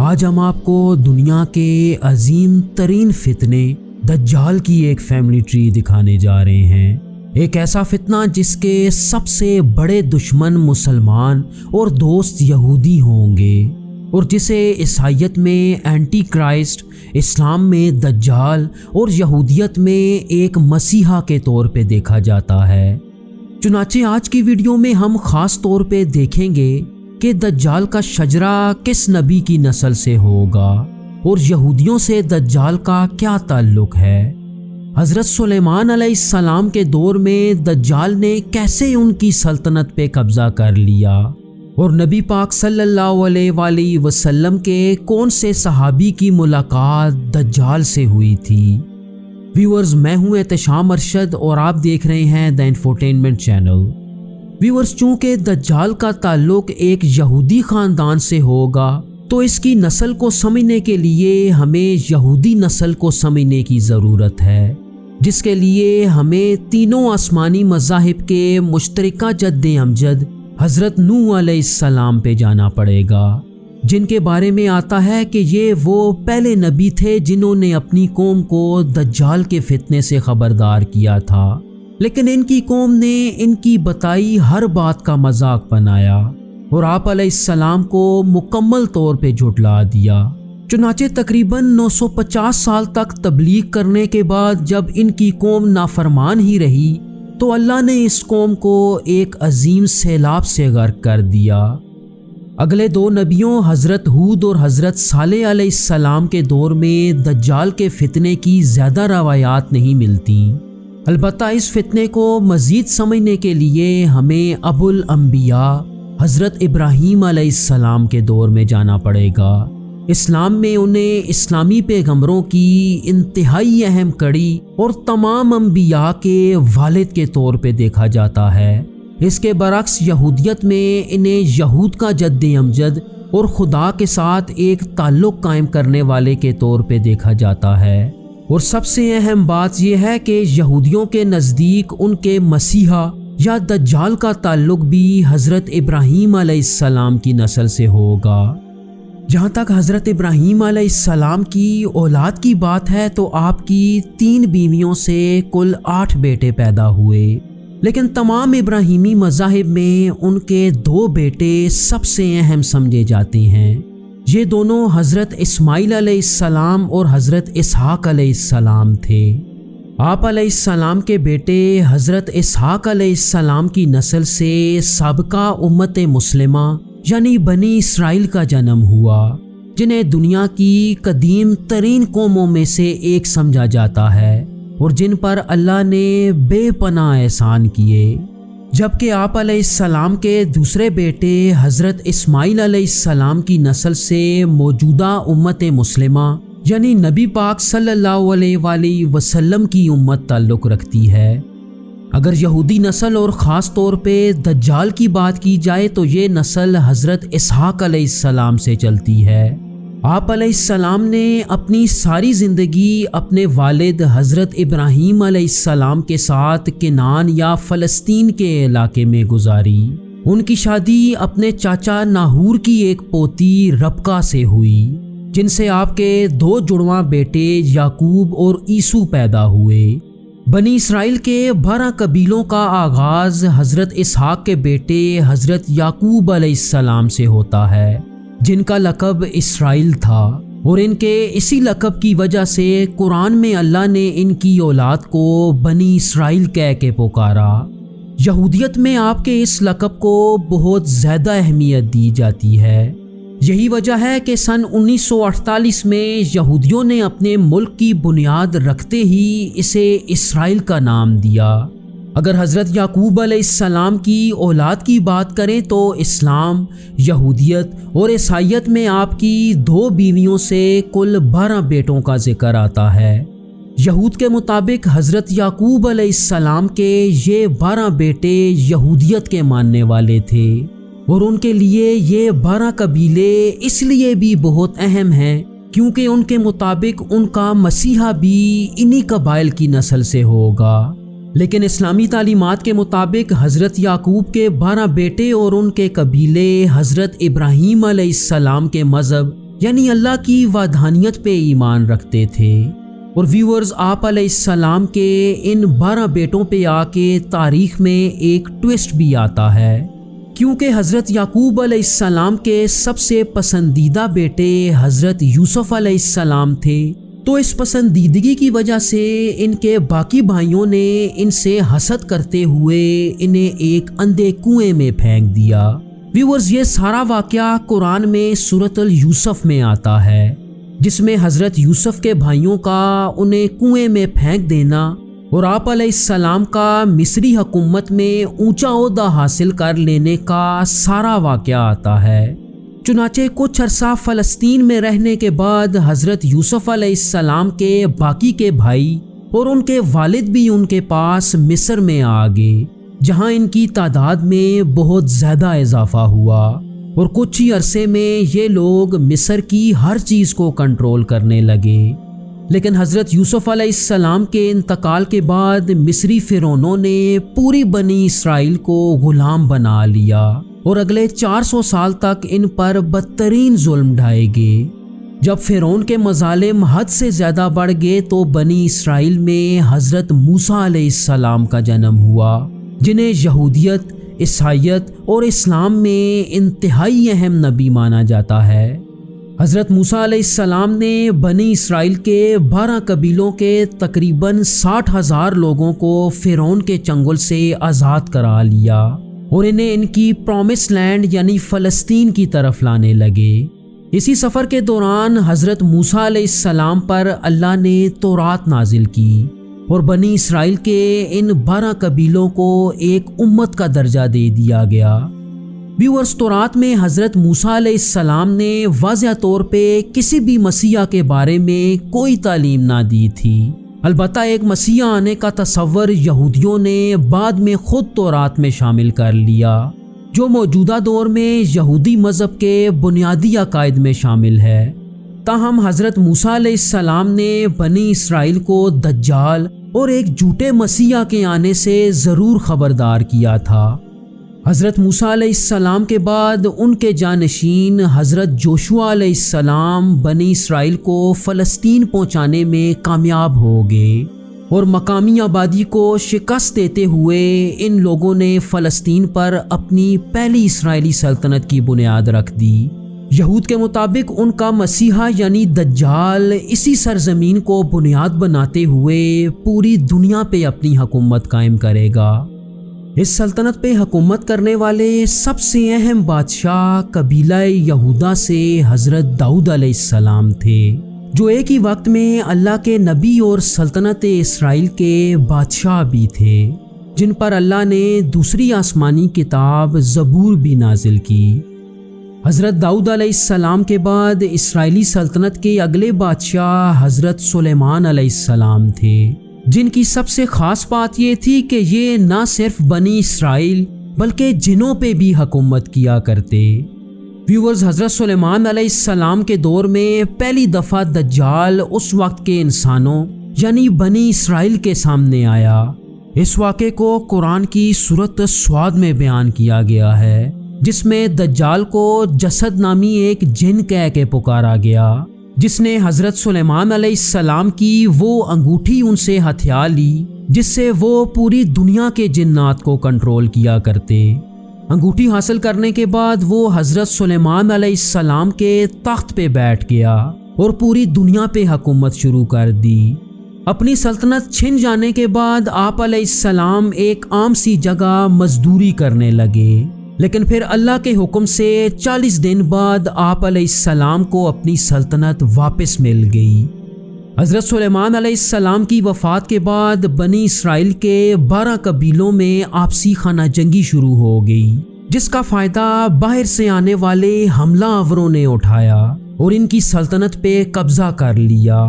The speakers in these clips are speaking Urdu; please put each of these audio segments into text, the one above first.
آج ہم آپ کو دنیا کے عظیم ترین فتنے دجال کی ایک فیملی ٹری دکھانے جا رہے ہیں۔ ایک ایسا فتنہ جس کے سب سے بڑے دشمن مسلمان اور دوست یہودی ہوں گے، اور جسے عیسائیت میں اینٹی کرائسٹ، اسلام میں دجال اور یہودیت میں ایک مسیحا کے طور پہ دیکھا جاتا ہے۔ چنانچہ آج کی ویڈیو میں ہم خاص طور پہ دیکھیں گے کہ دجال کا شجرہ کس نبی کی نسل سے ہوگا اور یہودیوں سے دجال کا کیا تعلق ہے۔ حضرت سلیمان علیہ السلام کے دور میں دجال نے کیسے ان کی سلطنت پہ قبضہ کر لیا، اور نبی پاک صلی اللہ علیہ وآلہ وسلم کے کون سے صحابی کی ملاقات دجال سے ہوئی تھی۔ ویورز، میں ہوں احتشام ارشد اور آپ دیکھ رہے ہیں دا انفوٹینمنٹ چینل۔ ویورز، چونکہ دجال کا تعلق ایک یہودی خاندان سے ہوگا تو اس کی نسل کو سمجھنے کے لیے ہمیں یہودی نسل کو سمجھنے کی ضرورت ہے، جس کے لیے ہمیں تینوں آسمانی مذاہب کے مشترکہ جد امجد حضرت نوح علیہ السلام پہ جانا پڑے گا، جن کے بارے میں آتا ہے کہ یہ وہ پہلے نبی تھے جنہوں نے اپنی قوم کو دجال کے فتنے سے خبردار کیا تھا، لیکن ان کی قوم نے ان کی بتائی ہر بات کا مذاق بنایا اور آپ علیہ السلام کو مکمل طور پہ جھٹلا دیا۔ چنانچہ تقریباً 950 سال تک تبلیغ کرنے کے بعد جب ان کی قوم نافرمان ہی رہی تو اللہ نے اس قوم کو ایک عظیم سیلاب سے غرق کر دیا۔ اگلے دو نبیوں حضرت ہود اور حضرت صالح علیہ السلام کے دور میں دجال کے فتنے کی زیادہ روایات نہیں ملتی، البتہ اس فتنے کو مزید سمجھنے کے لیے ہمیں ابو الانبیاء حضرت ابراہیم علیہ السلام کے دور میں جانا پڑے گا۔ اسلام میں انہیں اسلامی پیغمبروں کی انتہائی اہم کڑی اور تمام انبیاء کے والد کے طور پہ دیکھا جاتا ہے۔ اس کے برعکس یہودیت میں انہیں یہود کا جد امجد اور خدا کے ساتھ ایک تعلق قائم کرنے والے کے طور پہ دیکھا جاتا ہے، اور سب سے اہم بات یہ ہے کہ یہودیوں کے نزدیک ان کے مسیحا یا دجال کا تعلق بھی حضرت ابراہیم علیہ السلام کی نسل سے ہوگا۔ جہاں تک حضرت ابراہیم علیہ السلام کی اولاد کی بات ہے تو آپ کی 3 بیویوں سے کل 8 بیٹے پیدا ہوئے، لیکن تمام ابراہیمی مذاہب میں ان کے 2 بیٹے سب سے اہم سمجھے جاتے ہیں۔ یہ دونوں حضرت اسماعیل علیہ السلام اور حضرت اسحاق علیہ السلام تھے۔ آپ علیہ السلام کے بیٹے حضرت اسحاق علیہ السلام کی نسل سے سابقہ امت مسلمہ یعنی بنی اسرائیل کا جنم ہوا، جنہیں دنیا کی قدیم ترین قوموں میں سے ایک سمجھا جاتا ہے اور جن پر اللہ نے بے پناہ احسان کیے۔ جبکہ آپ علیہ السلام کے دوسرے بیٹے حضرت اسماعیل علیہ السلام کی نسل سے موجودہ امت مسلمہ یعنی نبی پاک صلی اللہ علیہ وآلہ وسلم کی امت تعلق رکھتی ہے۔ اگر یہودی نسل اور خاص طور پہ دجال کی بات کی جائے تو یہ نسل حضرت اسحاق علیہ السلام سے چلتی ہے۔ آپ علیہ السلام نے اپنی ساری زندگی اپنے والد حضرت ابراہیم علیہ السلام کے ساتھ کنعان یا فلسطین کے علاقے میں گزاری۔ ان کی شادی اپنے چاچا ناہور کی ایک پوتی ربقہ سے ہوئی، جن سے آپ کے 2 جڑواں بیٹے یعقوب اور عیسو پیدا ہوئے۔ بنی اسرائیل کے 12 قبیلوں کا آغاز حضرت اسحاق کے بیٹے حضرت یعقوب علیہ السلام سے ہوتا ہے، جن کا لقب اسرائیل تھا، اور ان کے اسی لقب کی وجہ سے قرآن میں اللہ نے ان کی اولاد کو بنی اسرائیل کہہ کے پکارا۔ یہودیت میں آپ کے اس لقب کو بہت زیادہ اہمیت دی جاتی ہے۔ یہی وجہ ہے کہ سن 1948 میں یہودیوں نے اپنے ملک کی بنیاد رکھتے ہی اسے اسرائیل کا نام دیا۔ اگر حضرت یعقوب علیہ السلام کی اولاد کی بات کریں تو اسلام، یہودیت اور عیسائیت میں آپ کی 2 بیویوں سے کل 12 بیٹوں کا ذکر آتا ہے۔ یہود کے مطابق حضرت یعقوب علیہ السلام کے یہ 12 بیٹے یہودیت کے ماننے والے تھے، اور ان کے لیے یہ 12 قبیلے اس لیے بھی بہت اہم ہیں کیونکہ ان کے مطابق ان کا مسیحا بھی انہی قبائل کی نسل سے ہوگا۔ لیکن اسلامی تعلیمات کے مطابق حضرت یعقوب کے 12 بیٹے اور ان کے قبیلے حضرت ابراہیم علیہ السلام کے مذہب یعنی اللہ کی وحدانیت پہ ایمان رکھتے تھے۔ اور ویورز، آپ علیہ السلام کے ان 12 بیٹوں پہ آ کے تاریخ میں ایک ٹوسٹ بھی آتا ہے، کیونکہ حضرت یعقوب علیہ السلام کے سب سے پسندیدہ بیٹے حضرت یوسف علیہ السلام تھے، تو اس پسندیدگی کی وجہ سے ان کے باقی بھائیوں نے ان سے حسد کرتے ہوئے انہیں ایک اندھے کنویں میں پھینک دیا۔ ویورز، یہ سارا واقعہ قرآن میں سورۃ یوسف میں آتا ہے، جس میں حضرت یوسف کے بھائیوں کا انہیں کنویں میں پھینک دینا اور آپ علیہ السلام کا مصری حکومت میں اونچا عہدہ حاصل کر لینے کا سارا واقعہ آتا ہے۔ چنانچہ کچھ عرصہ فلسطین میں رہنے کے بعد حضرت یوسف علیہ السلام کے باقی کے بھائی اور ان کے والد بھی ان کے پاس مصر میں آ گئے، جہاں ان کی تعداد میں بہت زیادہ اضافہ ہوا، اور کچھ ہی عرصے میں یہ لوگ مصر کی ہر چیز کو کنٹرول کرنے لگے۔ لیکن حضرت یوسف علیہ السلام کے انتقال کے بعد مصری فرعونوں نے پوری بنی اسرائیل کو غلام بنا لیا اور اگلے 400 سال تک ان پر بدترین ظلم ڈھائے گئے۔ جب فرعون کے مظالم حد سے زیادہ بڑھ گئے تو بنی اسرائیل میں حضرت موسیٰ علیہ السلام کا جنم ہوا، جنہیں یہودیت، عیسائیت اور اسلام میں انتہائی اہم نبی مانا جاتا ہے۔ حضرت موسیٰ علیہ السلام نے بنی اسرائیل کے 12 قبیلوں کے تقریباً 60,000 لوگوں کو فرعون کے چنگل سے آزاد کرا لیا اور انہیں ان کی پرومس لینڈ یعنی فلسطین کی طرف لانے لگے۔ اسی سفر کے دوران حضرت موسیٰ علیہ السلام پر اللہ نے تورات نازل کی اور بنی اسرائیل کے ان 12 قبیلوں کو ایک امت کا درجہ دے دیا گیا۔ ویورز، تورات میں حضرت موسیٰ علیہ السلام نے واضح طور پہ کسی بھی مسیح کے بارے میں کوئی تعلیم نہ دی تھی، البتہ ایک مسیح آنے کا تصور یہودیوں نے بعد میں خود تورات میں شامل کر لیا، جو موجودہ دور میں یہودی مذہب کے بنیادی عقائد میں شامل ہے۔ تاہم حضرت موسیٰ علیہ السلام نے بنی اسرائیل کو دجال اور ایک جھوٹے مسیح کے آنے سے ضرور خبردار کیا تھا۔ حضرت موسیٰ علیہ السلام کے بعد ان کے جانشین حضرت جوشوا علیہ السلام بنی اسرائیل کو فلسطین پہنچانے میں کامیاب ہو گئے اور مقامی آبادی کو شکست دیتے ہوئے ان لوگوں نے فلسطین پر اپنی پہلی اسرائیلی سلطنت کی بنیاد رکھ دی۔ یہود کے مطابق ان کا مسیحا یعنی دجال اسی سرزمین کو بنیاد بناتے ہوئے پوری دنیا پہ اپنی حکومت قائم کرے گا۔ اس سلطنت پہ حکومت کرنے والے سب سے اہم بادشاہ قبیلہ یہودا سے حضرت داؤد علیہ السلام تھے، جو ایک ہی وقت میں اللہ کے نبی اور سلطنت اسرائیل کے بادشاہ بھی تھے، جن پر اللہ نے دوسری آسمانی کتاب زبور بھی نازل کی۔ حضرت داؤد علیہ السلام کے بعد اسرائیلی سلطنت کے اگلے بادشاہ حضرت سلیمان علیہ السلام تھے، جن کی سب سے خاص بات یہ تھی کہ یہ نہ صرف بنی اسرائیل بلکہ جنوں پہ بھی حکومت کیا کرتے۔ ویورز، حضرت سلیمان علیہ السلام کے دور میں پہلی دفعہ دجال اس وقت کے انسانوں یعنی بنی اسرائیل کے سامنے آیا۔ اس واقعے کو قرآن کی سورۃ صاد میں بیان کیا گیا ہے، جس میں دجال کو جسد نامی ایک جن کہہ کے پکارا گیا، جس نے حضرت سلیمان علیہ السلام کی وہ انگوٹھی ان سے ہتھیا لی جس سے وہ پوری دنیا کے جنات کو کنٹرول کیا کرتے۔ انگوٹھی حاصل کرنے کے بعد وہ حضرت سلیمان علیہ السلام کے تخت پہ بیٹھ گیا اور پوری دنیا پہ حکومت شروع کر دی۔ اپنی سلطنت چھن جانے کے بعد آپ علیہ السلام ایک عام سی جگہ مزدوری کرنے لگے، لیکن پھر اللہ کے حکم سے 40 دن بعد آپ علیہ السلام کو اپنی سلطنت واپس مل گئی۔ حضرت سلیمان علیہ السلام کی وفات کے بعد بنی اسرائیل کے 12 قبیلوں میں آپسی خانہ جنگی شروع ہو گئی، جس کا فائدہ باہر سے آنے والے حملہ آوروں نے اٹھایا اور ان کی سلطنت پہ قبضہ کر لیا۔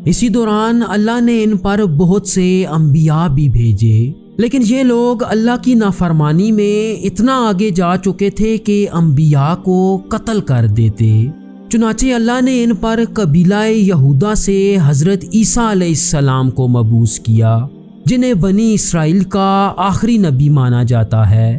اسی دوران اللہ نے ان پر بہت سے انبیاء بھی بھیجے، لیکن یہ لوگ اللہ کی نافرمانی میں اتنا آگے جا چکے تھے کہ انبیاء کو قتل کر دیتے۔ چنانچہ اللہ نے ان پر قبیلہ یہودا سے حضرت عیسیٰ علیہ السلام کو مبعوث کیا، جنہیں بنی اسرائیل کا آخری نبی مانا جاتا ہے۔